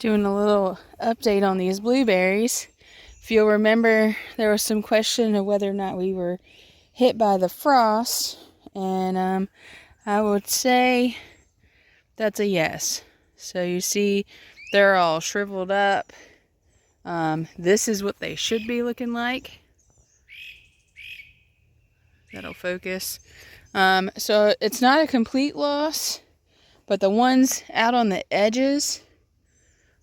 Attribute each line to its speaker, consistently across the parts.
Speaker 1: Doing a little update on these blueberries. If you'll remember, there was some question of whether or not we were hit by the frost, and I would say that's a yes. So you see they're all shriveled up. This is what they should be looking like. That'll focus. So it's not a complete loss, but the ones out on the edges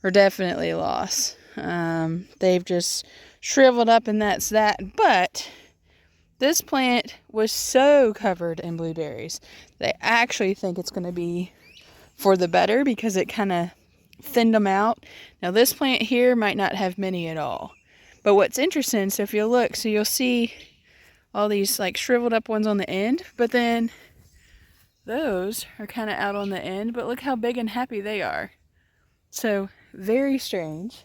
Speaker 1: are definitely a loss. They've just shriveled up, and that's that. But this plant was so covered in blueberries, they actually think it's going to be for the better because it kind of thinned them out. Now this plant here might not have many at all. But what's interesting, so if you look, so you'll see all these like shriveled up ones on the end, but then those are kind of out on the end, but look how big and happy they are. So very strange.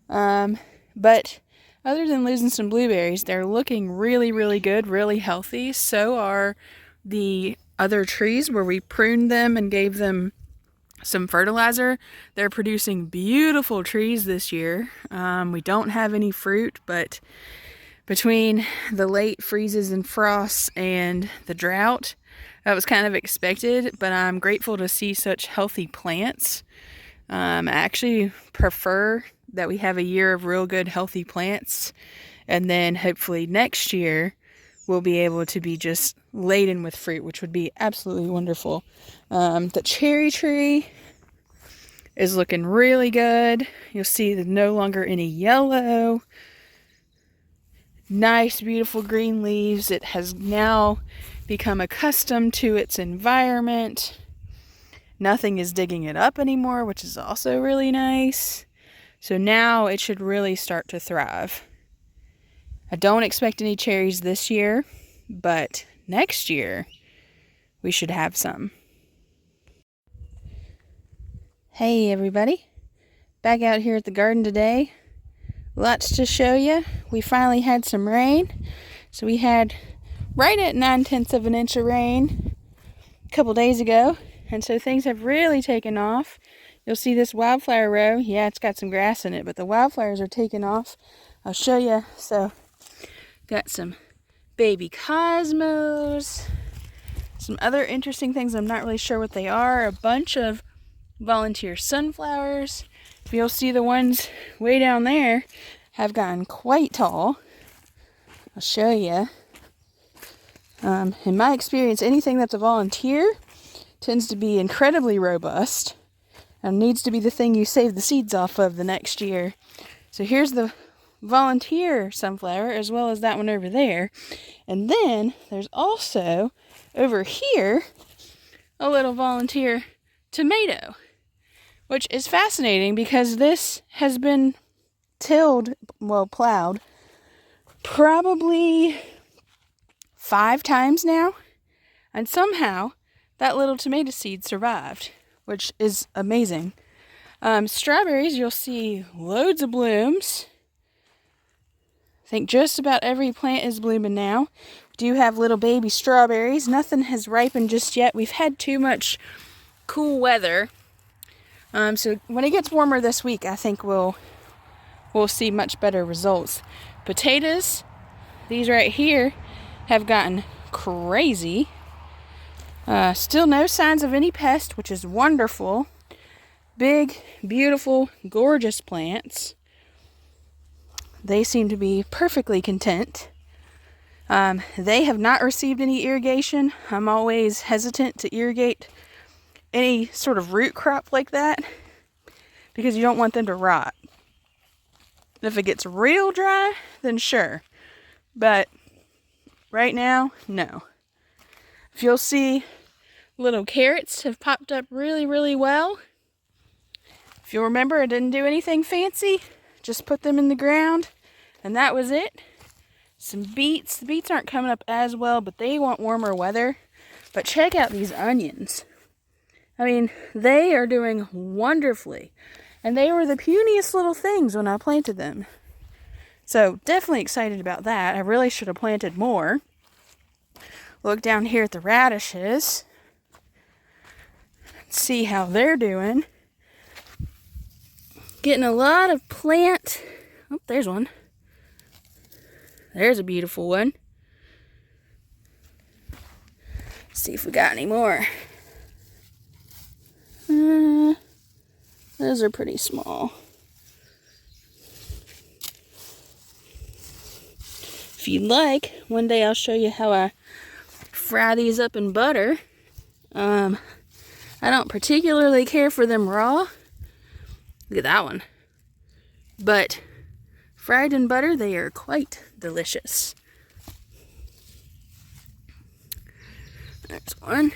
Speaker 1: But other than losing some blueberries, they're looking really, really good, really healthy. So are the other trees where we pruned them and gave them some fertilizer. They're producing beautiful trees this year. We don't have any fruit, but between the late freezes and frosts and the drought, that was kind of expected, but I'm grateful to see such healthy plants. I actually prefer that we have a year of real good healthy plants, and then hopefully next year we'll be able to be just laden with fruit, which would be absolutely wonderful. The cherry tree is looking really good. You'll see there's no longer any yellow. Nice, beautiful green leaves. It has now become accustomed to its environment. Nothing is digging it up anymore, which is also really nice. So now it should really start to thrive. I don't expect any cherries this year, but next year we should have some. Hey everybody, back out here at the garden today. Lots to show you. We finally had some rain. So we had right at 9/10 of an inch of rain a couple days ago. And so things have really taken off. You'll see this wildflower row. Yeah, it's got some grass in it, but the wildflowers are taking off. I'll show you. So, got some baby cosmos. Some other interesting things. I'm not really sure what they are. A bunch of volunteer sunflowers. You'll see the ones way down there have gotten quite tall. I'll show you. In my experience, anything that's a volunteer tends to be incredibly robust and needs to be the thing you save the seeds off of the next year. So here's the volunteer sunflower as well as that one over there. And then there's also over here a little volunteer tomato, which is fascinating because this has been plowed probably 5 times now, and somehow that little tomato seed survived, which is amazing. Strawberries, you'll see loads of blooms. I think just about every plant is blooming now. We do have little baby strawberries. Nothing has ripened just yet. We've had too much cool weather. So when it gets warmer this week, I think we'll see much better results. Potatoes, these right here, have gotten crazy. Still no signs of any pest, which is wonderful. Big, beautiful, gorgeous plants. They seem to be perfectly content. They have not received any irrigation. I'm always hesitant to irrigate any sort of root crop like that because you don't want them to rot. If it gets real dry, then sure. But right now, no. If you'll see, little carrots have popped up really, really well. If you'll remember, I didn't do anything fancy. Just put them in the ground, and that was it. Some beets. The beets aren't coming up as well, but they want warmer weather. But check out these onions. I mean, they are doing wonderfully. And they were the puniest little things when I planted them. So definitely excited about that. I really should have planted more. Look down here at the radishes. See how they're doing. Getting a lot of plant. Oh, there's one. There's a beautiful one. Let's see if we got any more. Those are pretty small. If you'd like, one day I'll show you how I fry these up in butter. I don't particularly care for them raw. Look at that one. But fried in butter, they are quite delicious. There's one.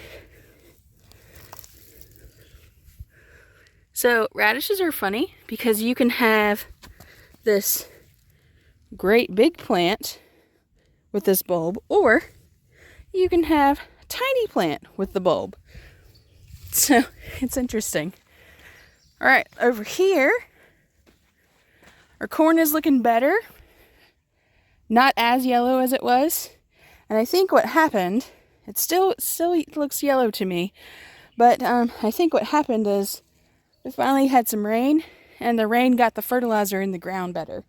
Speaker 1: So radishes are funny because you can have this great big plant with this bulb, or you can have a tiny plant with the bulb. So it's interesting. All right, over here, our corn is looking better. Not as yellow as it was. And I think what happened, it still looks yellow to me, but I think what happened is we finally had some rain, and the rain got the fertilizer in the ground better.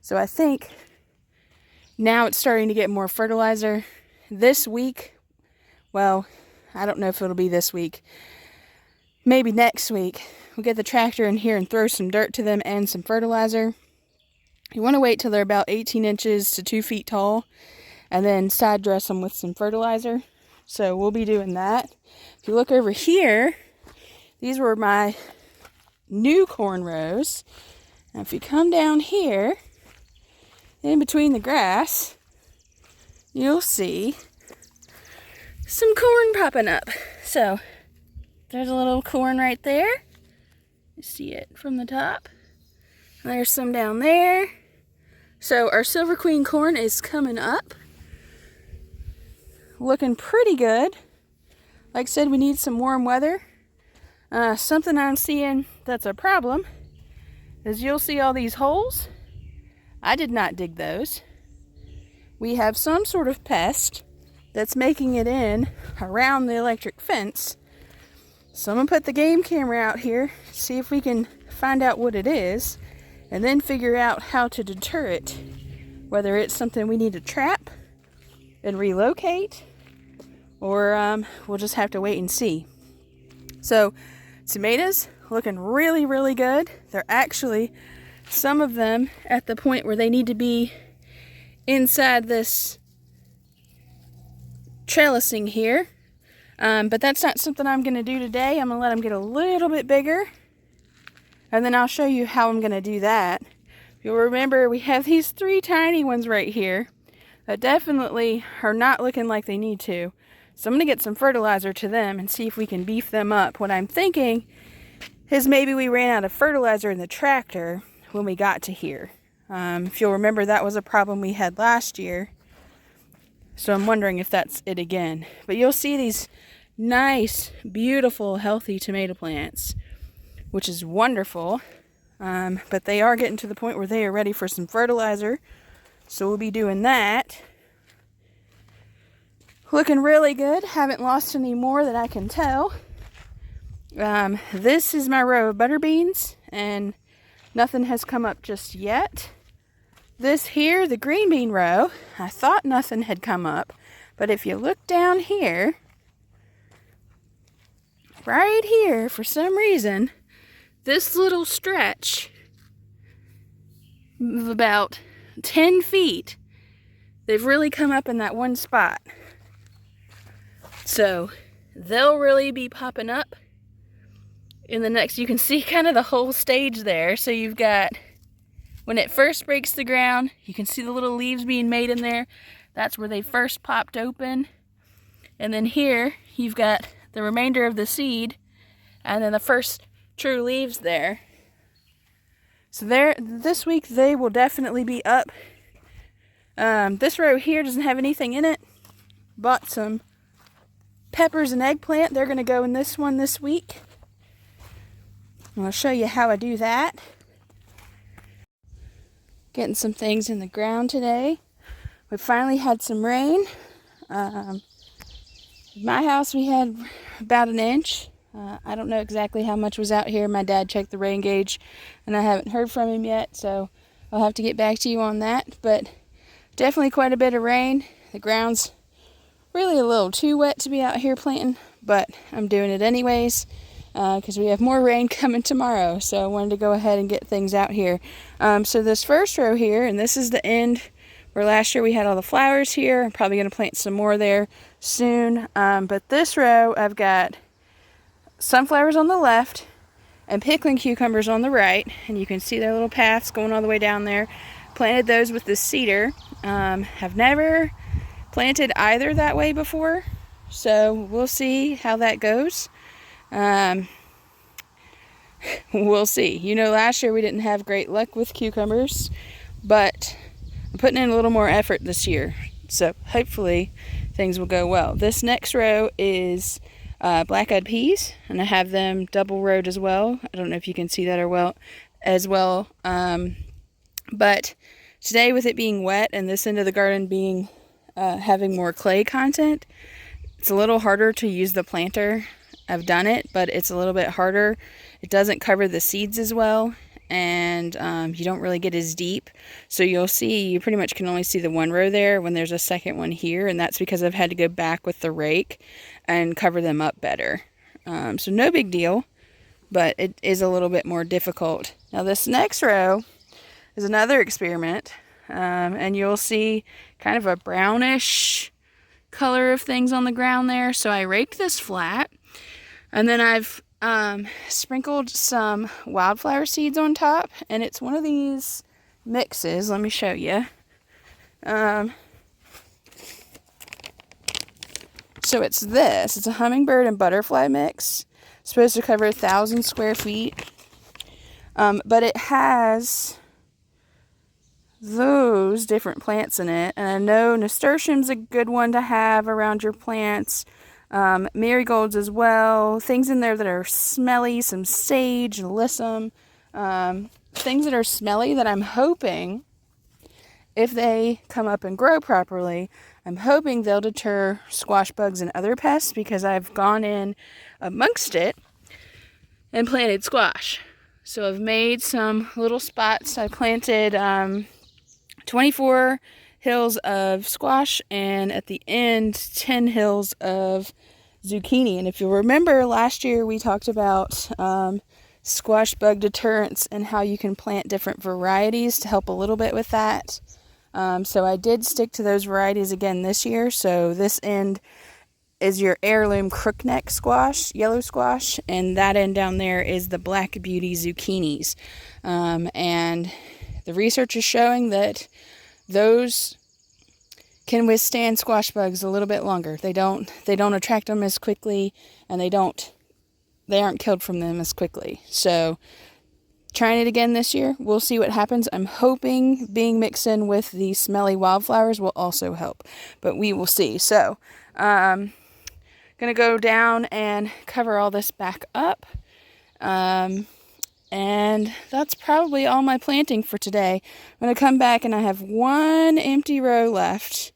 Speaker 1: So I think now it's starting to get more fertilizer. This week, well, I don't know if it'll be this week. Maybe next week, we'll get the tractor in here and throw some dirt to them and some fertilizer. You want to wait till they're about 18 inches to 2 feet tall, and then side dress them with some fertilizer. So we'll be doing that. If you look over here, these were my new corn rows. Now if you come down here, in between the grass, you'll see some corn popping up. So there's a little corn right there. You see it from the top. There's some down there. So our Silver Queen corn is coming up. Looking pretty good. Like I said, we need some warm weather. Something I'm seeing that's a problem is you'll see all these holes. I did not dig those. We have some sort of pest that's making it in around the electric fence. So I'm going to put the game camera out here, see if we can find out what it is, and then figure out how to deter it. Whether it's something we need to trap and relocate, or we'll just have to wait and see. So tomatoes looking really, really good. They're actually, some of them, at the point where they need to be inside this trellising here. But that's not something I'm going to do today. I'm going to let them get a little bit bigger, and then I'll show you how I'm going to do that. You'll remember we have these 3 tiny ones right here that definitely are not looking like they need to. So I'm going to get some fertilizer to them and see if we can beef them up. What I'm thinking is maybe we ran out of fertilizer in the tractor when we got to here. If you'll remember, that was a problem we had last year. So I'm wondering if that's it again. But you'll see these nice, beautiful, healthy tomato plants, which is wonderful. But they are getting to the point where they are ready for some fertilizer. So we'll be doing that. Looking really good. Haven't lost any more that I can tell. This is my row of butter beans, and nothing has come up just yet. This here, the green bean row, I thought nothing had come up, but if you look down here, right here, for some reason, this little stretch of about 10 feet, they've really come up in that one spot. So they'll really be popping up in the next, you can see kind of the whole stage there. So you've got, when it first breaks the ground, you can see the little leaves being made in there. That's where they first popped open. And then here, you've got the remainder of the seed, and then the first true leaves there. So there, this week they will definitely be up. This row here doesn't have anything in it. Bought some peppers and eggplant. They're going to go in this one this week. And I'll show you how I do that. Getting some things in the ground today. We finally had some rain. At my house we had about an inch. I don't know exactly how much was out here. My dad checked the rain gauge and I haven't heard from him yet, so I'll have to get back to you on that. But definitely quite a bit of rain. The ground's really a little too wet to be out here planting, but I'm doing it anyways because we have more rain coming tomorrow. So I wanted to go ahead and get things out here. So this first row here, and this is the end where last year we had all the flowers here. I'm probably going to plant some more there soon. But this row, I've got sunflowers on the left and pickling cucumbers on the right, and you can see their little paths going all the way down there. Planted those with the cedar. Have never planted either that way before, so we'll see how that goes. We'll see. You know, last year we didn't have great luck with cucumbers, but I'm putting in a little more effort this year, so hopefully things will go well. This next row is black-eyed peas, and I have them double rowed as well. I don't know if you can see that as well. But today, with it being wet and this end of the garden being having more clay content, it's a little harder to use the planter. I've done it, but it's a little bit harder. It doesn't cover the seeds as well, and you don't really get as deep. So you'll see, you pretty much can only see the one row there when there's a second one here, and that's because I've had to go back with the rake and cover them up better. So no big deal, but it is a little bit more difficult. Now this next row is another experiment, and you'll see kind of a brownish color of things on the ground there. So I raked this flat, and then I've sprinkled some wildflower seeds on top, and it's one of these mixes. Let me show you. So it's this. It's a hummingbird and butterfly mix. It's supposed to cover 1,000 square feet, but it has those different plants in it, and I know nasturtium's a good one to have around your plants, marigolds as well, things in there that are smelly, some sage and alyssum, things that are smelly that I'm hoping, if they come up and grow properly, I'm hoping they'll deter squash bugs and other pests, because I've gone in amongst it and planted squash. So I've made some little spots. I planted 24 hills of squash, and at the end 10 hills of zucchini. And if you'll remember, last year we talked about squash bug deterrents and how you can plant different varieties to help a little bit with that. So I did stick to those varieties again this year. So this end is your heirloom crookneck squash, yellow squash, and that end down there is the Black Beauty zucchinis. And the research is showing that those can withstand squash bugs a little bit longer. They don't attract them as quickly, and they aren't killed from them as quickly. So trying it again this year, we'll see what happens. I'm hoping being mixed in with the smelly wildflowers will also help, but we will see. So gonna go down and cover all this back up. And that's probably all my planting for today. I'm going to come back and I have one empty row left.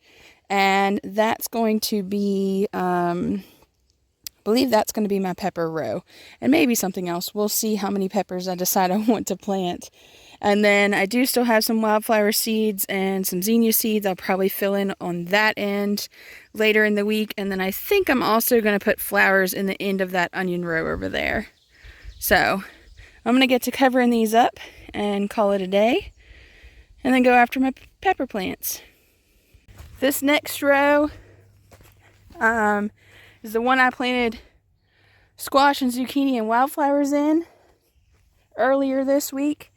Speaker 1: And that's going to be, I believe that's going to be my pepper row. And maybe something else. We'll see how many peppers I decide I want to plant. And then I do still have some wildflower seeds and some zinnia seeds. I'll probably fill in on that end later in the week. And then I think I'm also going to put flowers in the end of that onion row over there. So I'm going to get to covering these up and call it a day, and then go after my pepper plants. This next row is the one I planted squash and zucchini and wildflowers in earlier this week.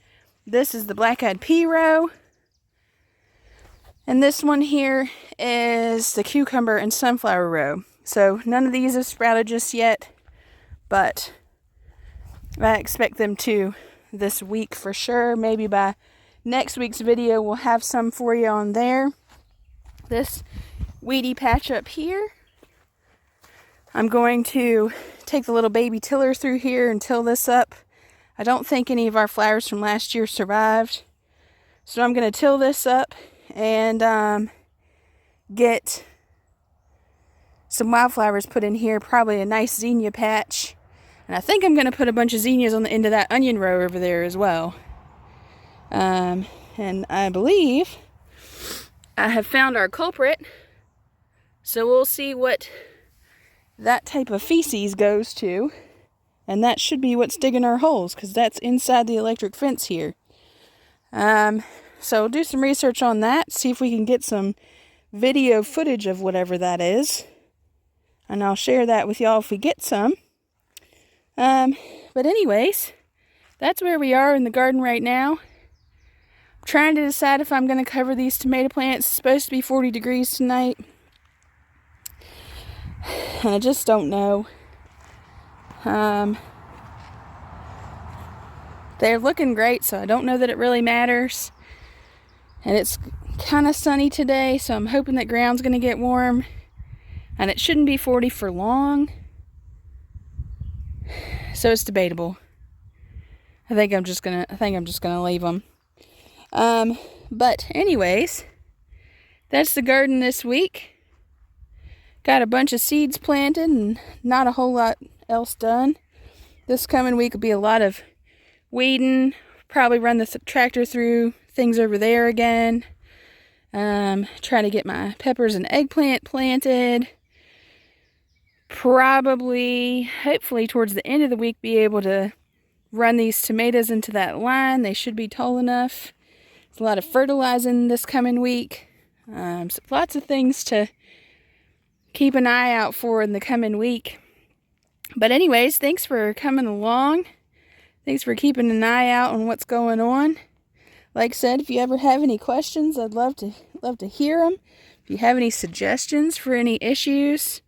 Speaker 1: This is the black-eyed pea row. And this one here is the cucumber and sunflower row. So none of these have sprouted just yet, but I expect them to this week for sure. Maybe by next week's video we'll have some for you on there. This weedy patch up here, I'm going to take the little baby tiller through here and till this up. I don't think any of our flowers from last year survived, so I'm going to till this up and get some wildflowers put in here, probably a nice zinnia patch. And I think I'm going to put a bunch of zinnias on the end of that onion row over there as well. And I believe I have found our culprit. So we'll see what that type of feces goes to. And that should be what's digging our holes, because that's inside the electric fence here. So do some research on that, see if we can get some video footage of whatever that is. And I'll share that with y'all if we get some. But anyways, that's where we are in the garden right now. I'm trying to decide if I'm going to cover these tomato plants. It's supposed to be 40 degrees tonight. And I just don't know. They're looking great, so I don't know that it really matters. And it's kind of sunny today, so I'm hoping that ground's going to get warm. And it shouldn't be 40 for long. So it's debatable. I think I'm just gonna leave them. But anyways, that's the garden this week. Got a bunch of seeds planted and not a whole lot else done. This coming week will be a lot of weeding. Probably run the tractor through things over there again. Try to get my peppers and eggplant planted. Probably, hopefully towards the end of the week, be able to run these tomatoes into that line. They should be tall enough. There's a lot of fertilizing this coming week. So lots of things to keep an eye out for in the coming week. But anyways, thanks for coming along. Thanks for keeping an eye out on what's going on. Like I said, if you ever have any questions, I'd love to hear them. If you have any suggestions for any issues,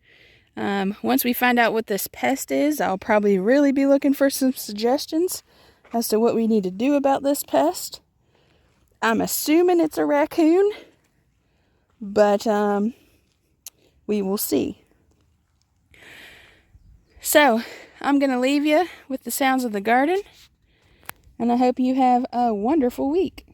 Speaker 1: once we find out what this pest is, I'll probably really be looking for some suggestions as to what we need to do about this pest. I'm assuming it's a raccoon, but we will see. So, I'm going to leave you with the sounds of the garden, and I hope you have a wonderful week.